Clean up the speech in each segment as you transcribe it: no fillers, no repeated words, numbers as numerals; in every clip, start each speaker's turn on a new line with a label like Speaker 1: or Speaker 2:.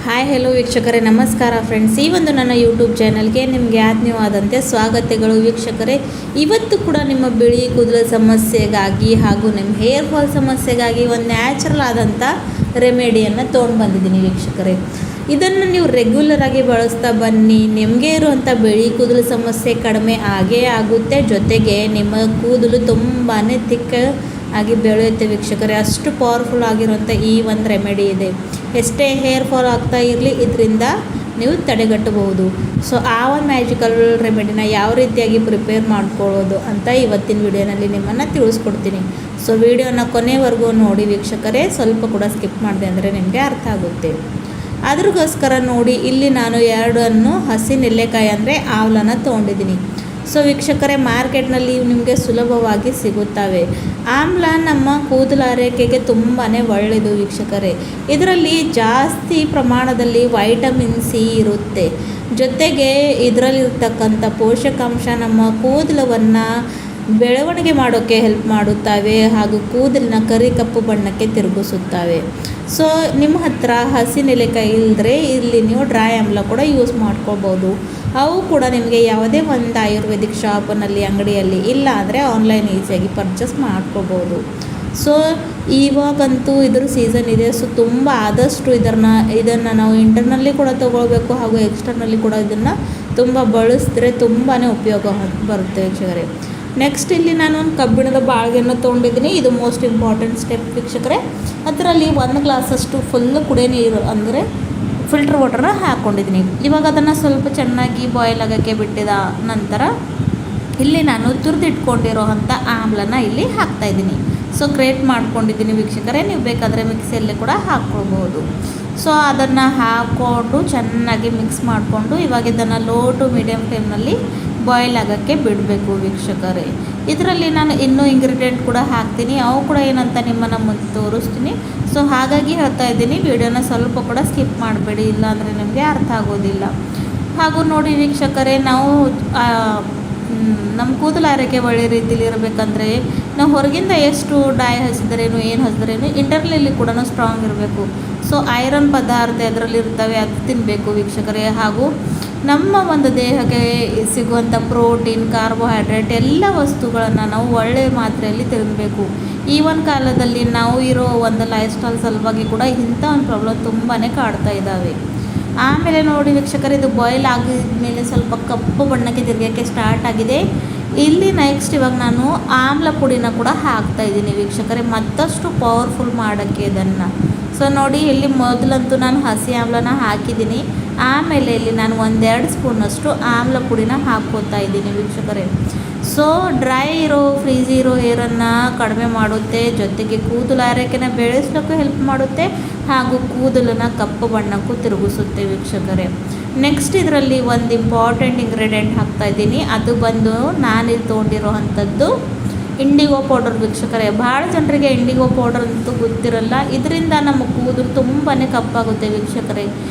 Speaker 1: Hi hello ವೀಕ್ಷಕರೇ, ನಮಸ್ಕಾರ friends. ಈ ಒಂದು ನನ್ನ ಯೂಟ್ಯೂಬ್ ಚಾನಲ್ಗೆ ನಿಮಗೆ ಆತ್ಮೀಯವಾದಂತೆ ಸ್ವಾಗತಗಳು ವೀಕ್ಷಕರೇ. ಇವತ್ತು ಕೂಡ ನಿಮ್ಮ ಬಿಳಿ ಕೂದಲ ಸಮಸ್ಯೆಗಾಗಿ ಹಾಗೂ ನಿಮ್ಮ ಹೇರ್ ಫಾಲ್ ಸಮಸ್ಯೆಗಾಗಿ ಒಂದು ನ್ಯಾಚುರಲ್ ಆದಂಥ ರೆಮಿಡಿಯನ್ನು ತೊಗೊಂಡು ಬಂದಿದ್ದೀನಿ ವೀಕ್ಷಕರೇ. ಇದನ್ನು ನೀವು ರೆಗ್ಯುಲರ್ ಆಗಿ ಬಳಸ್ತಾ ಬನ್ನಿ. ನಿಮಗೆ ಇರುವಂಥ ಬಿಳಿ ಕೂದಲು ಸಮಸ್ಯೆ ಕಡಿಮೆ ಆಗೇ ಆಗುತ್ತೆ. ಜೊತೆಗೆ ನಿಮ್ಮ ಕೂದಲು ತುಂಬಾ ತಿಕ್ಕ ಆಗಿ ಬೆಳೆಯುತ್ತೆ ವೀಕ್ಷಕರೇ. ಅಷ್ಟು ಪವರ್ಫುಲ್ ಆಗಿರುವಂಥ ಈ ಒಂದು ರೆಮಿಡಿ ಇದೆ. ಎಷ್ಟೇ ಹೇರ್ ಫಾಲ್ ಆಗ್ತಾ ಇರಲಿ ಇದರಿಂದ ನೀವು ತಡೆಗಟ್ಟಬಹುದು. ಸೊ ಆ ಒಂದು ಮ್ಯಾಜಿಕಲ್ ರೆಮಿಡಿನ ಯಾವ ರೀತಿಯಾಗಿ ಪ್ರಿಪೇರ್ ಮಾಡ್ಕೊಳ್ಳೋದು ಅಂತ ಇವತ್ತಿನ ವಿಡಿಯೋನಲ್ಲಿ ನಿಮ್ಮನ್ನು ತಿಳಿಸ್ಕೊಡ್ತೀನಿ. ಸೊ ವಿಡಿಯೋನ ಕೊನೆವರೆಗೂ ನೋಡಿ ವೀಕ್ಷಕರೇ, ಸ್ವಲ್ಪ ಕೂಡ ಸ್ಕಿಪ್ ಮಾಡಿದೆ ಅಂದರೆ ನಿಮಗೆ ಅರ್ಥ ಆಗುತ್ತೆ. ಅದ್ರಿಗೋಸ್ಕರ ನೋಡಿ, ಇಲ್ಲಿ ನಾನು 2 ಹಸಿ ನೆಲ್ಲೆಕಾಯಿ ಅಂದರೆ ಆವ್ಲನ ತೊಗೊಂಡಿದ್ದೀನಿ. ಸೊ ವೀಕ್ಷಕರೇ, ಮಾರ್ಕೆಟ್ನಲ್ಲಿ ನಿಮಗೆ ಸುಲಭವಾಗಿ ಸಿಗುತ್ತವೆ. ಆಮ್ಲ ನಮ್ಮ ಕೂದಲ ಆರೈಕೆಗೆ ತುಂಬಾ ಒಳ್ಳೆಯದು ವೀಕ್ಷಕರೇ. ಇದರಲ್ಲಿ ಜಾಸ್ತಿ ಪ್ರಮಾಣದಲ್ಲಿ ವೈಟಮಿನ್ ಸಿ ಇರುತ್ತೆ. ಜೊತೆಗೆ ಇದರಲ್ಲಿರ್ತಕ್ಕಂಥ ಪೋಷಕಾಂಶ ನಮ್ಮ ಕೂದಲವನ್ನು ಬೆಳವಣಿಗೆ ಮಾಡೋಕ್ಕೆ ಹೆಲ್ಪ್ ಮಾಡುತ್ತವೆ ಹಾಗೂ ಕೂದಲಿನ ಕರಿ ಕಪ್ಪು ಬಣ್ಣಕ್ಕೆ ತಿರುಗಿಸುತ್ತವೆ. ಸೊ ನಿಮ್ಮ ಹತ್ರ ಹಸಿ ನೆಲೆಕಾಯಿ ಇಲ್ಲದ್ರೆ ಇಲ್ಲಿ ನೀವು ಡ್ರೈ ಆಮ್ಲ ಕೂಡ ಯೂಸ್ ಮಾಡ್ಕೊಳ್ಬೋದು. ಅವು ಕೂಡ ನಿಮಗೆ ಯಾವುದೇ ಒಂದು ಆಯುರ್ವೇದಿಕ್ ಶಾಪ್ನಲ್ಲಿ ಅಂಗಡಿಯಲ್ಲಿ ಇಲ್ಲ ಅಂದರೆ ಆನ್ಲೈನ್ ಈಸಿಯಾಗಿ ಪರ್ಚೇಸ್ ಮಾಡ್ಕೋಬೋದು. ಸೊ ಇವಾಗಂತೂ ಇದ್ರ ಸೀಸನ್ ಇದೆ. ಸೊ ತುಂಬ ಆದಷ್ಟು ಇದನ್ನು ನಾವು ಇಂಟರ್ನಲ್ಲಿ ಕೂಡ ತೊಗೊಳ್ಬೇಕು ಹಾಗೂ ಎಕ್ಸ್ಟರ್ನಲ್ಲಿ ಕೂಡ ಇದನ್ನು ತುಂಬ ಬಳಸಿದ್ರೆ ತುಂಬಾ ಉಪಯೋಗ ಬರುತ್ತೆ ವೀಕ್ಷಕರೇ. ನೆಕ್ಸ್ಟ್ ಇಲ್ಲಿ ನಾನು ಒಂದು ಕಬ್ಬಿಣದ ಬಾಳಿಗೆಯನ್ನು ತೊಗೊಂಡಿದ್ದೀನಿ. ಇದು ಮೋಸ್ಟ್ ಇಂಪಾರ್ಟೆಂಟ್ ಸ್ಟೆಪ್ ವೀಕ್ಷಕರೇ. ಅದರಲ್ಲಿ 1 ಗ್ಲಾಸಷ್ಟು ಫುಲ್ಲು ಕುಡಿಯೋ ನೀರು ಅಂದರೆ ಫಿಲ್ಟರ್ ವಾಟರ್ನ ಹಾಕ್ಕೊಂಡಿದ್ದೀನಿ. ಇವಾಗ ಅದನ್ನು ಸ್ವಲ್ಪ ಚೆನ್ನಾಗಿ ಬಾಯ್ಲ್ ಆಗೋಕ್ಕೆ ಬಿಟ್ಟಿದ ನಂತರ ಇಲ್ಲಿ ನಾನು ತುರಿದಿಟ್ಕೊಂಡಿರೋ ಅಂಥ ಆಮ್ಲನ ಇಲ್ಲಿ ಹಾಕ್ತಾಯಿದ್ದೀನಿ. ಸೊ ಗ್ರೇಟ್ ಮಾಡ್ಕೊಂಡಿದ್ದೀನಿ ವೀಕ್ಷಕರೇ. ನೀವು ಬೇಕಾದರೆ ಮಿಕ್ಸಿಯಲ್ಲಿ ಕೂಡ ಹಾಕ್ಕೊಳ್ಬೋದು. ಸೊ ಅದನ್ನು ಹಾಕ್ಕೊಂಡು ಚೆನ್ನಾಗಿ ಮಿಕ್ಸ್ ಮಾಡಿಕೊಂಡು ಇವಾಗ ಇದನ್ನು ಲೋ ಟು ಮೀಡಿಯಮ್ ಫ್ಲೇಮ್ನಲ್ಲಿ ಬಾಯ್ಲ್ ಆಗೋಕ್ಕೆ ಬಿಡಬೇಕು ವೀಕ್ಷಕರೇ. ಇದರಲ್ಲಿ ನಾನು ಇನ್ನೂ ಇಂಗ್ರೀಡಿಯೆಂಟ್ ಕೂಡ ಹಾಕ್ತೀನಿ. ಅವು ಕೂಡ ಏನಂತ ನಿಮ್ಮನ್ನು ಮುಂದೆ ತೋರಿಸ್ತೀನಿ. ಸೊ ಹಾಗಾಗಿ ಹೇಳ್ತಾ ಇದ್ದೀನಿ, ವಿಡಿಯೋನ ಸ್ವಲ್ಪ ಕೂಡ ಸ್ಕಿಪ್ ಮಾಡಬೇಡಿ, ಇಲ್ಲಾಂದರೆ ನಿಮಗೆ ಅರ್ಥ ಆಗೋದಿಲ್ಲ. ಹಾಗೂ ನೋಡಿ ವೀಕ್ಷಕರೇ, ನಾವು ನಮ್ಮ ಕೂದಲ ಆರೈಕೆ ಒಳ್ಳೆ ರೀತಿಯಲ್ಲಿ ಇರಬೇಕಂದ್ರೆ ನಾವು ಹೊರಗಿಂದ ಎಷ್ಟು ಡೈ ಹಚ್ಚಿದ್ರೇನು ಏನು ಹಚ್ಚಿದ್ರೇನು ಇಂಟರ್ನಲ್ಲಿ ಕೂಡ ಸ್ಟ್ರಾಂಗ್ ಇರಬೇಕು. ಸೊ ಐರನ್ ಪದಾರ್ಥ ಅದರಲ್ಲಿ ಇರ್ತವೆ, ಅದು ತಿನ್ನಬೇಕು ವೀಕ್ಷಕರೇ. ಹಾಗೂ ನಮ್ಮ ಒಂದು ದೇಹಕ್ಕೆ ಸಿಗುವಂಥ ಪ್ರೋಟೀನ್, ಕಾರ್ಬೋಹೈಡ್ರೇಟ್ ಎಲ್ಲ ವಸ್ತುಗಳನ್ನು ನಾವು ಒಳ್ಳೆಯ ಮಾತ್ರೆಯಲ್ಲಿ ತಿನ್ನಬೇಕು. ಈ ಒಂದು ಕಾಲದಲ್ಲಿ ನಾವು ಇರೋ ಒಂದು ಲೈಫ್ ಸ್ಟೈಲ್ ಸಲುವಾಗಿ ಕೂಡ ಇಂಥ ಒಂದು ಪ್ರಾಬ್ಲಮ್ ತುಂಬಾ ಕಾಡ್ತಾ ಇದ್ದಾವೆ. ಆಮೇಲೆ ನೋಡಿ ವೀಕ್ಷಕರೇ, ಇದು ಬಾಯ್ಲ್ ಆಗಿದ್ಮೇಲೆ ಸ್ವಲ್ಪ ಕಪ್ಪು ಬಣ್ಣಕ್ಕೆ ತಿರುಗೋಕ್ಕೆ ಸ್ಟಾರ್ಟ್ ಆಗಿದೆ. ಇಲ್ಲಿ ನೆಕ್ಸ್ಟ್ ಇವಾಗ ನಾನು ಆಮ್ಲ ಪುಡಿನ ಕೂಡ ಹಾಕ್ತಾಯಿದ್ದೀನಿ ವೀಕ್ಷಕರೇ, ಮತ್ತಷ್ಟು ಪವರ್ಫುಲ್ ಮಾಡೋಕ್ಕೆ ಇದನ್ನು. ಸೊ ನೋಡಿ, ಇಲ್ಲಿ ಮೊದಲಂತೂ ನಾನು ಹಸಿ ಆಮ್ಲನ ಹಾಕಿದ್ದೀನಿ. ಆಮೇಲೆ ಇಲ್ಲಿ ನಾನು 1-2 ಸ್ಪೂನಷ್ಟು ಆಮ್ಲ ಪುಡಿನ ಹಾಕ್ಕೋತಾ ಇದ್ದೀನಿ ವೀಕ್ಷಕರೇ. ಸೊ ಡ್ರೈ ಇರೋ ಫ್ರೀಜ್ ಇರೋ ಹೇರನ್ನು ಕಡಿಮೆ ಮಾಡುತ್ತೆ. ಜೊತೆಗೆ ಕೂದಲು ಆರೈಕೆನ ಬೆಳೆಸೋಕ್ಕೂ ಹೆಲ್ಪ್ ಮಾಡುತ್ತೆ ಹಾಗೂ ಕೂದಲನ್ನು ಕಪ್ಪು ಬಣ್ಣಕ್ಕೂ ತಿರುಗಿಸುತ್ತೆ ವೀಕ್ಷಕರೇ. ನೆಕ್ಸ್ಟ್ ಇದರಲ್ಲಿ ಒಂದು ಇಂಪಾರ್ಟೆಂಟ್ ಇಂಗ್ರೀಡಿಯೆಂಟ್ ಹಾಕ್ತಾಯಿದ್ದೀನಿ. ಅದು ಬಂದು ನಾನಿಲ್ಲಿ ತೊಗೊಂಡಿರೋ ಅಂಥದ್ದು ಇಂಡಿಗೋ ಪೌಡರ್ ವೀಕ್ಷಕರೇ. ಭಾಳ ಜನರಿಗೆ ಇಂಡಿಗೋ ಪೌಡರ್ ಅಂತೂ ಗೊತ್ತಿರಲ್ಲ. ಇದರಿಂದ ನಮ್ಮ ಕೂದಲು ತುಂಬಾ ಕಪ್ಪಾಗುತ್ತೆ ವೀಕ್ಷಕರೇ.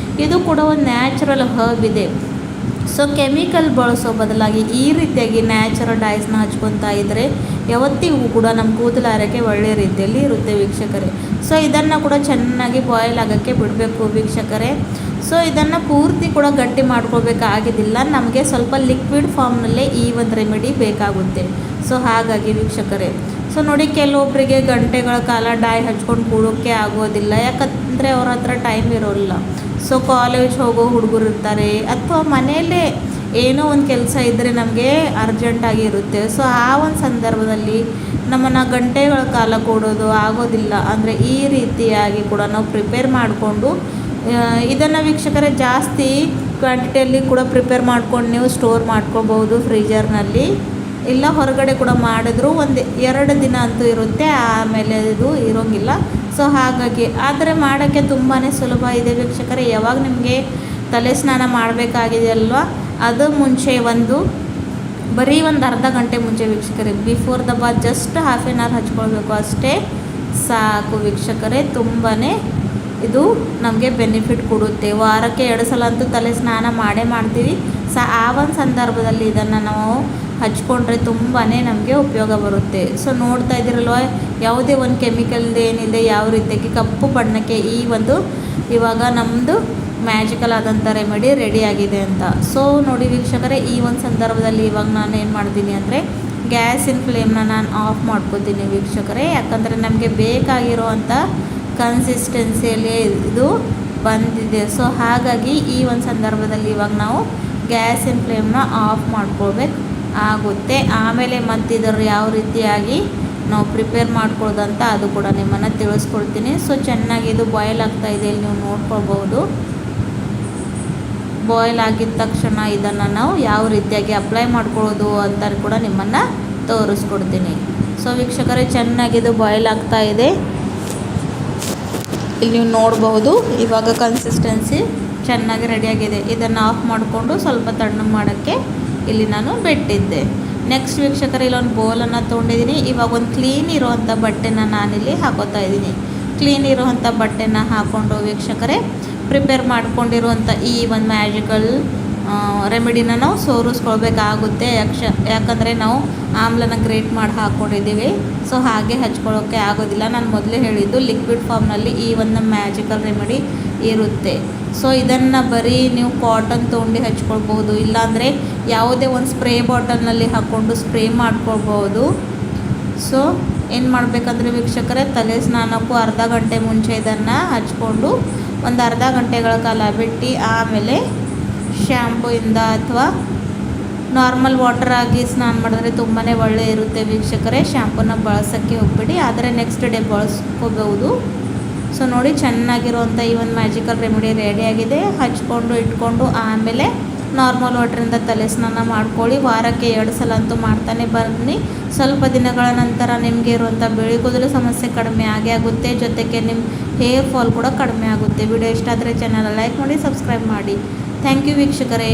Speaker 1: ಇದು ಕೂಡ ಒಂದು ನ್ಯಾಚುರಲ್ ಹರ್ಬ್ ಇದೆ. ಸೊ ಕೆಮಿಕಲ್ ಬಳಸೋ ಬದಲಾಗಿ ಈ ರೀತಿಯಾಗಿ ನ್ಯಾಚುರಲ್ ಡೈಸ್ನ ಹಚ್ಕೊತಾ ಇದ್ದರೆ ಯಾವತ್ತಿಗೂ ಕೂಡ ನಮ್ಮ ಕೂದಲು ಆರೈಕೆ ಒಳ್ಳೆಯ ರೀತಿಯಲ್ಲಿ ಇರುತ್ತೆ ವೀಕ್ಷಕರೇ. ಸೊ ಇದನ್ನು ಕೂಡ ಚೆನ್ನಾಗಿ ಬಾಯ್ಲ್ ಆಗೋಕ್ಕೆ ಬಿಡಬೇಕು ವೀಕ್ಷಕರೇ. ಸೊ ಇದನ್ನು ಪೂರ್ತಿ ಕೂಡ ಗಟ್ಟಿ ಮಾಡ್ಕೊಳ್ಬೇಕಾಗಿದ್ದಿಲ್ಲ, ನಮಗೆ ಸ್ವಲ್ಪ ಲಿಕ್ವಿಡ್ ಫಾರ್ಮ್ನಲ್ಲೇ ಈ ಒಂದು ರೆಮಿಡಿ ಬೇಕಾಗುತ್ತೆ. ಸೊ ಹಾಗಾಗಿ ವೀಕ್ಷಕರೇ, ಸೊ ನೋಡಿ, ಕೆಲವೊಬ್ಬರಿಗೆ ಗಂಟೆಗಳ ಕಾಲ ಡೈ ಹಚ್ಕೊಂಡು ಕೂಡೋಕ್ಕೆ ಆಗೋದಿಲ್ಲ. ಯಾಕಂದರೆ ಅವ್ರ ಹತ್ರ ಟೈಮ್ ಇರೋಲ್ಲ. ಸೊ ಕಾಲೇಜ್ ಹೋಗೋ ಹುಡುಗರು ಇರ್ತಾರೆ, ಅಥವಾ ಮನೆಯಲ್ಲೇ ಏನೋ ಒಂದು ಕೆಲಸ ಇದ್ದರೆ ನಮಗೆ ಅರ್ಜೆಂಟಾಗಿ ಇರುತ್ತೆ. ಸೊ ಆ ಒಂದು ಸಂದರ್ಭದಲ್ಲಿ ನಮ್ಮನ್ನು ಗಂಟೆಗಳ ಕಾಲ ಕೊಡೋದು ಆಗೋದಿಲ್ಲ. ಅಂದರೆ ಈ ರೀತಿಯಾಗಿ ಕೂಡ ನಾವು ಪ್ರಿಪೇರ್ ಮಾಡಿಕೊಂಡು ಇದನ್ನು ವೀಕ್ಷಕರೇ ಜಾಸ್ತಿ ಕ್ವಾಂಟಿಟಿಯಲ್ಲಿ ಕೂಡ ಪ್ರಿಪೇರ್ ಮಾಡ್ಕೊಂಡು ನೀವು ಸ್ಟೋರ್ ಮಾಡ್ಕೋಬೋದು ಫ್ರೀಜರ್ನಲ್ಲಿ. ಇಲ್ಲ ಹೊರಗಡೆ ಕೂಡ ಮಾಡಿದ್ರು 1-2 ದಿನ ಅಂತೂ ಇರುತ್ತೆ, ಆಮೇಲೆ ಇದು ಇರೋಂಗಿಲ್ಲ. ಸೊ ಹಾಗಾಗಿ ಆದರೆ ಮಾಡೋಕ್ಕೆ ತುಂಬಾ ಸುಲಭ ಇದೆ ವೀಕ್ಷಕರೇ. ಯಾವಾಗ ನಿಮಗೆ ತಲೆ ಸ್ನಾನ ಮಾಡಬೇಕಾಗಿದೆಯಲ್ವ, ಅದು ಮುಂಚೆ ಬರೀ ಒಂದು ಅರ್ಧ ಗಂಟೆ ಮುಂಚೆ ವೀಕ್ಷಕರೇ, before the bath just half an hour ಹಚ್ಕೊಳ್ಬೇಕು ಅಷ್ಟೇ ಸಾಕು ವೀಕ್ಷಕರೇ. ತುಂಬಾ ಇದು ನಮಗೆ ಬೆನಿಫಿಟ್ ಕೊಡುತ್ತೆ. ವಾರಕ್ಕೆ 2 ಸಲ ಅಂತೂ ತಲೆ ಸ್ನಾನ ಮಾಡೇ ಮಾಡ್ತೀವಿ. ಆ ಒಂದು ಸಂದರ್ಭದಲ್ಲಿ ಇದನ್ನು ನಾವು ಹಚ್ಕೊಂಡ್ರೆ ತುಂಬಾ ನಮಗೆ ಉಪಯೋಗ ಬರುತ್ತೆ. ಸೊ ನೋಡ್ತಾ ಇದ್ದೀರಲ್ವ, ಯಾವುದೇ ಒಂದು ಕೆಮಿಕಲ್ ಏನಿದೆ, ಯಾವ ರೀತಿಯಾಗಿ ಕಪ್ಪು ಬಣ್ಣಕ್ಕೆ ಈ ಒಂದು ಇವಾಗ ನಮ್ಮದು ಮ್ಯಾಜಿಕಲ್ ಆದಂಥ ರೆಮಿಡಿ ರೆಡಿಯಾಗಿದೆ ಅಂತ. ಸೊ ನೋಡಿ ವೀಕ್ಷಕರೇ, ಈ ಒಂದು ಸಂದರ್ಭದಲ್ಲಿ ಇವಾಗ ನಾನು ಏನು ಮಾಡ್ತೀನಿ ಅಂದರೆ ಗ್ಯಾಸಿನ ಫ್ಲೇಮ್ನ ನಾನು ಆಫ್ ಮಾಡ್ಕೋತೀನಿ ವೀಕ್ಷಕರೇ. ಯಾಕಂದರೆ ನಮಗೆ ಬೇಕಾಗಿರೋವಂಥ ಕನ್ಸಿಸ್ಟೆನ್ಸಿಯಲ್ಲಿ ಇದು ಬಂದಿದೆ. ಸೊ ಹಾಗಾಗಿ ಈ ಒಂದು ಸಂದರ್ಭದಲ್ಲಿ ಇವಾಗ ನಾವು ಗ್ಯಾಸಿನ ಫ್ಲೇಮ್ನ ಆಫ್ ಮಾಡ್ಕೊಳ್ಬೇಕು ಆಗುತ್ತೆ. ಆಮೇಲೆ ಮತ್ತಿದರ ಯಾವ ರೀತಿಯಾಗಿ ನಾವು ಪ್ರಿಪೇರ್ ಮಾಡ್ಕೊಳ್ಳೋದಂತ ಅದು ಕೂಡ ನಿಮ್ಮನ್ನು ತಿಳಿಸ್ಕೊಡ್ತೀನಿ. ಸೊ ಚೆನ್ನಾಗಿ ಇದು ಬಾಯ್ಲ್ ಆಗ್ತಾಯಿದೆ, ಇಲ್ಲಿ ನೀವು ನೋಡ್ಕೊಳ್ಬೋದು. ಬಾಯ್ಲ್ ಆಗಿದ ತಕ್ಷಣ ಇದನ್ನು ನಾವು ಯಾವ ರೀತಿಯಾಗಿ ಅಪ್ಲೈ ಮಾಡ್ಕೊಳ್ಳೋದು ಅಂತ ಕೂಡ ನಿಮ್ಮನ್ನು ತೋರಿಸ್ಕೊಡ್ತೀನಿ. ಸೊ ವೀಕ್ಷಕರೇ, ಚೆನ್ನಾಗಿದು ಬಾಯ್ಲ್ ಆಗ್ತಾ ಇದೆ, ಇಲ್ಲಿ ನೀವು ನೋಡಬಹುದು. ಇವಾಗ ಕನ್ಸಿಸ್ಟೆನ್ಸಿ ಚೆನ್ನಾಗಿ ರೆಡಿಯಾಗಿದೆ. ಇದನ್ನು ಆಫ್ ಮಾಡಿಕೊಂಡು ಸ್ವಲ್ಪ ತಣ್ಣಗೆ ಮಾಡೋಕ್ಕೆ ಇಲ್ಲಿ ನಾನು ಬಿಟ್ಟಿದ್ದೆ. ನೆಕ್ಸ್ಟ್ ವೀಕ್ಷಕರೇ, ಇಲ್ಲೊಂದು ಬೌಲನ್ನು ತೊಗೊಂಡಿದ್ದೀನಿ. ಇವಾಗ ಒಂದು ಕ್ಲೀನ್ ಇರೋವಂಥ ಬಟ್ಟೆನ ನಾನಿಲ್ಲಿ ಹಾಕೋತಾ ಇದ್ದೀನಿ. ಕ್ಲೀನ್ ಇರೋವಂಥ ಬಟ್ಟೆನ ಹಾಕ್ಕೊಂಡು ವೀಕ್ಷಕರೇ ಪ್ರಿಪೇರ್ ಮಾಡ್ಕೊಂಡಿರುವಂಥ ಈ ಒಂದು ಮ್ಯಾಜಿಕಲ್ ರೆಮಿಡಿನ ನಾವು ಸೋರಿಸ್ಕೊಳ್ಬೇಕಾಗುತ್ತೆ. ಯಾಕಂದರೆ ನಾವು ಆಮ್ಲನ ಗ್ರೇಟ್ ಮಾಡಿ ಹಾಕ್ಕೊಂಡಿದ್ದೀವಿ. ಸೊ ಹಾಗೆ ಹಚ್ಕೊಳ್ಳೋಕ್ಕೆ ಆಗೋದಿಲ್ಲ. ನಾನು ಮೊದಲೇ ಹೇಳಿದ್ದು ಲಿಕ್ವಿಡ್ ಫಾರ್ಮ್ನಲ್ಲಿ ಈ ಒಂದು ಮ್ಯಾಜಿಕಲ್ ರೆಮಿಡಿ ಇರುತ್ತೆ. ಸೊ ಇದನ್ನು ಬರೀ ನೀವು ಕಾಟನ್ ತೊಗೊಂಡು ಹಚ್ಕೊಳ್ಬೋದು, ಇಲ್ಲಾಂದರೆ ಯಾವುದೇ ಒಂದು ಸ್ಪ್ರೇ ಬಾಟಲ್ನಲ್ಲಿ ಹಾಕ್ಕೊಂಡು ಸ್ಪ್ರೇ ಮಾಡ್ಕೊಳ್ಬೋದು. ಸೊ ಏನು ಮಾಡಬೇಕಂದ್ರೆ ವೀಕ್ಷಕರೇ, ತಲೆ ಸ್ನಾನಕ್ಕೂ ಅರ್ಧ ಗಂಟೆ ಮುಂಚೆ ಇದನ್ನು ಹಚ್ಕೊಂಡು ಒಂದು ಅರ್ಧ ಗಂಟೆಗಳ ಕಾಲ ಬಿಟ್ಟು ಆಮೇಲೆ ಶ್ಯಾಂಪೂಯಿಂದ ಅಥವಾ ನಾರ್ಮಲ್ ವಾಟರ್ ಆಗಿ ಸ್ನಾನ ಮಾಡಿದ್ರೆ ತುಂಬಾ ಒಳ್ಳೆ ಇರುತ್ತೆ ವೀಕ್ಷಕರೇ. ಶ್ಯಾಂಪೂನ ಬಳಸೋಕ್ಕೆ ಹೋಗ್ಬಿಡಿ, ಆದರೆ ನೆಕ್ಸ್ಟ್ ಡೇ ಬಳಸ್ಕೋಬಹುದು. ಸೊ ನೋಡಿ, ಚೆನ್ನಾಗಿರುವಂಥ ಈ ಒಂದು ಮ್ಯಾಜಿಕಲ್ ರೆಮಿಡಿ ರೆಡಿಯಾಗಿದೆ. ಹಚ್ಕೊಂಡು ಇಟ್ಕೊಂಡು ಆಮೇಲೆ ನಾರ್ಮಲ್ ವಾಟ್ರಿಂದ ತಲೆ ಸ್ನಾನ ಮಾಡ್ಕೊಳ್ಳಿ. ವಾರಕ್ಕೆ 2 ಸಲ ಅಂತೂ ಮಾಡ್ತಾನೆ ಬನ್ನಿ. ಸ್ವಲ್ಪ ದಿನಗಳ ನಂತರ ನಿಮಗೆ ಇರುವಂಥ ಬಿಳಿ ಕೂದಲು ಸಮಸ್ಯೆ ಕಡಿಮೆ ಆಗೇ ಆಗುತ್ತೆ. ಜೊತೆಗೆ ನಿಮ್ಮ ಹೇರ್ ಫಾಲ್ ಕೂಡ ಕಡಿಮೆ ಆಗುತ್ತೆ. ವಿಡಿಯೋ ಇಷ್ಟ ಆದರೆ ಚಾನಲ್ ಲೈಕ್ ಮಾಡಿ, ಸಬ್ಸ್ಕ್ರೈಬ್ ಮಾಡಿ. ಥ್ಯಾಂಕ್ ಯು ವೀಕ್ಷಕರೇ.